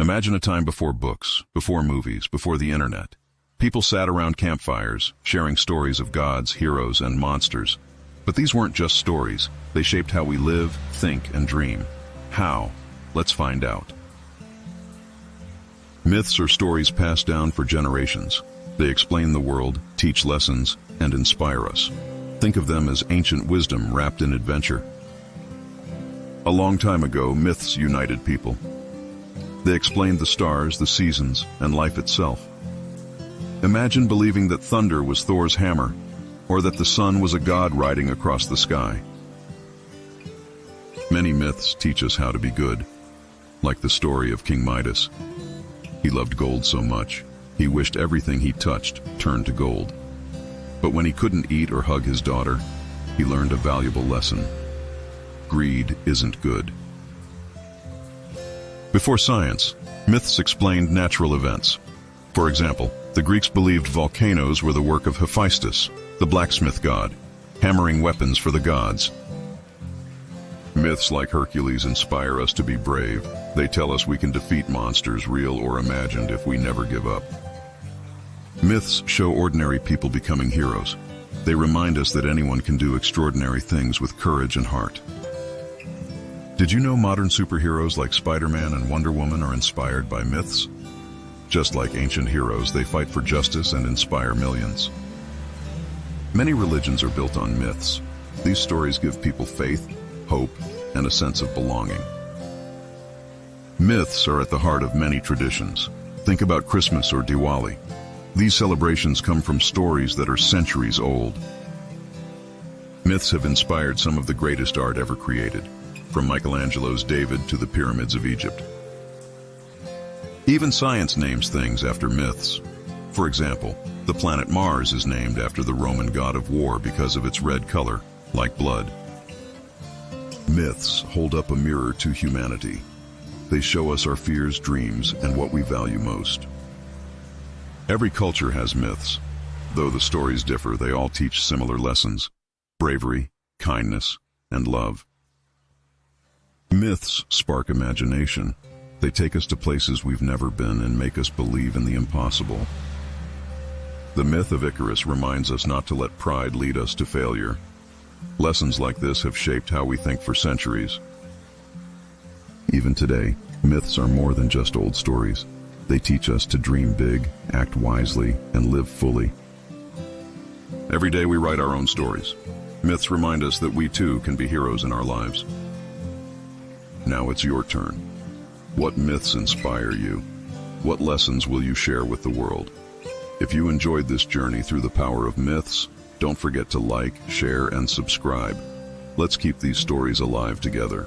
Imagine a time before books, before movies, before the internet. People sat around campfires, sharing stories of gods, heroes, and monsters. But these weren't just stories. They shaped how we live, think, and dream. How? Let's find out. Myths are stories passed down for generations. They explain the world, teach lessons, and inspire us. Think of them as ancient wisdom wrapped in adventure. A long time ago, myths united people. They explained the stars, the seasons, and life itself. Imagine believing that thunder was Thor's hammer, or that the sun was a god riding across the sky. Many myths teach us how to be good, like the story of King Midas. He loved gold so much, he wished everything he touched turned to gold. But when he couldn't eat or hug his daughter, he learned a valuable lesson. Greed isn't good. Before science, myths explained natural events. For example, the Greeks believed volcanoes were the work of Hephaestus, the blacksmith god, hammering weapons for the gods. Myths like Hercules inspire us to be brave. They tell us we can defeat monsters, real or imagined, if we never give up. Myths show ordinary people becoming heroes. They remind us that anyone can do extraordinary things with courage and heart. Did you know modern superheroes like Spider-Man and Wonder Woman are inspired by myths? Just like ancient heroes, they fight for justice and inspire millions. Many religions are built on myths. These stories give people faith, hope, and a sense of belonging. Myths are at the heart of many traditions. Think about Christmas or Diwali. These celebrations come from stories that are centuries old. Myths have inspired some of the greatest art ever created, from Michelangelo's David to the pyramids of Egypt. Even science names things after myths. For example, the planet Mars is named after the Roman god of war because of its red color, like blood. Myths hold up a mirror to humanity. They show us our fears, dreams, and what we value most. Every culture has myths. Though the stories differ, they all teach similar lessons: bravery, kindness, and love. Myths spark imagination. They take us to places we've never been and make us believe in the impossible. The myth of Icarus reminds us not to let pride lead us to failure. Lessons like this have shaped how we think for centuries. Even today, myths are more than just old stories. They teach us to dream big, act wisely, and live fully. Every day we write our own stories. Myths remind us that we too can be heroes in our lives. Now it's your turn. What myths inspire you? What lessons will you share with the world? If you enjoyed this journey through the power of myths, don't forget to like, share, and subscribe. Let's keep these stories alive together.